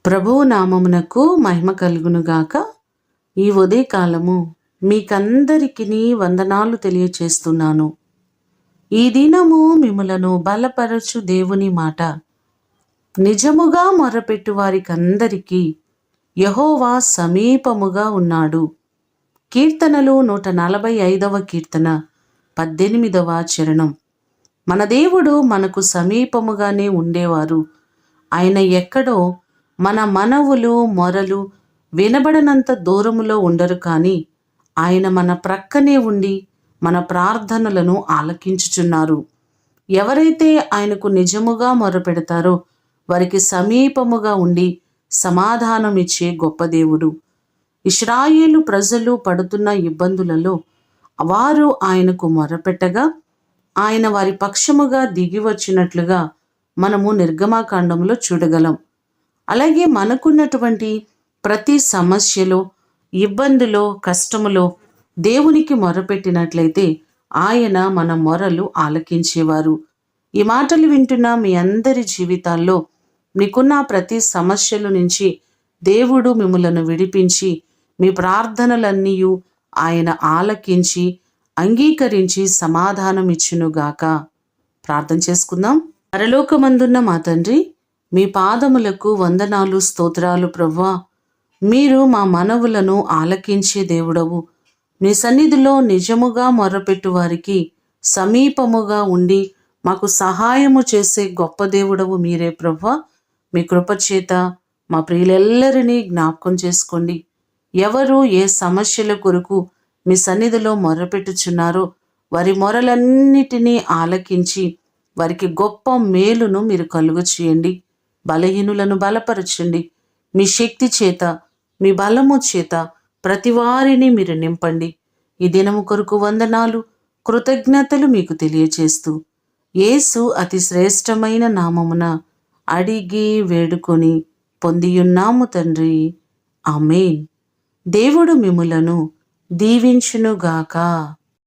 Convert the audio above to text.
ప్రభువు నామమునకు మహిమ కలుగునుగాక. ఈ ఉదయకాలము మీకందరికీ వందనాలు తెలియచేస్తున్నాను. ఈ దినము మిమ్ములను బలపరచు దేవుని మాట. నిజముగా మొరపెట్టు వారికందరికీ యెహోవా సమీపముగా ఉన్నాడు. కీర్తనలు 145వ కీర్తన 18వ చరణం. మన దేవుడు మనకు సమీపముగానే ఉండేవారు. ఆయన ఎక్కడో మన మనవులు మొరలు వినబడనంత దూరములో ఉండరు, కానీ ఆయన మన ప్రక్కనే ఉండి మన ప్రార్థనలను ఆలకించుచున్నారు. ఎవరైతే ఆయనకు నిజముగా మొరపెడతారో వారికి సమీపముగా ఉండి సమాధానం ఇచ్చే గొప్ప దేవుడు. ఇశ్రాయేలు ప్రజలు పడుతున్న ఇబ్బందులలో వారు ఆయనకు మొరపెట్టగా ఆయన వారి పక్షముగా దిగి వచ్చినట్లుగా మనము నిర్గమాకాండంలో చూడగలం. అలాగే మనకున్నటువంటి ప్రతి సమస్యలో, ఇబ్బందిలో, కష్టములో దేవునికి మొరపెట్టినట్లయితే ఆయన మన మొరలు ఆలకించేవారు. ఈ మాటలు వింటున్న మీ అందరి జీవితాల్లో మీకున్న ప్రతి సమస్యల నుంచి దేవుడు మిమ్ములను విడిపించి మీ ప్రార్థనలన్నీ ఆయన ఆలకించి అంగీకరించి సమాధానం ఇచ్చునుగాక. ప్రార్థన చేసుకుందాం. పరలోకమందున్న మా తండ్రి, మీ పాదములకు వందనాలు, స్తోత్రాలు ప్రభువా. మీరు మా మనవులను ఆలకించే దేవుడవు. మీ సన్నిధిలో నిజముగా మొర్రపెట్టు వారికి సమీపముగా ఉండి మాకు సహాయము చేసే గొప్ప దేవుడవు మీరే ప్రభువా. మీ కృపచేత మా ప్రియులెల్లరినీ జ్ఞాపకం చేసుకోండి. ఎవరు ఏ సమస్యల కొరకు మీ సన్నిధిలో మొర్రపెట్టుచున్నారో వారి మొరలన్నిటినీ ఆలకించి వారికి గొప్ప మేలును మీరు కలుగ చేయండి. బలహీనులను బలపరచండి. మీ శక్తి చేత, మీ బలము చేత ప్రతి వారిని మీరు నింపండి. ఈ దినము కొరకు వందనాలు, కృతజ్ఞతలు మీకు తెలియచేస్తూ యేసు అతి శ్రేష్టమైన నామమున అడిగి వేడుకొని పొందియున్నాము తండ్రి. ఆమేన్. దేవుడు మిమ్ములను దీవించునుగాక.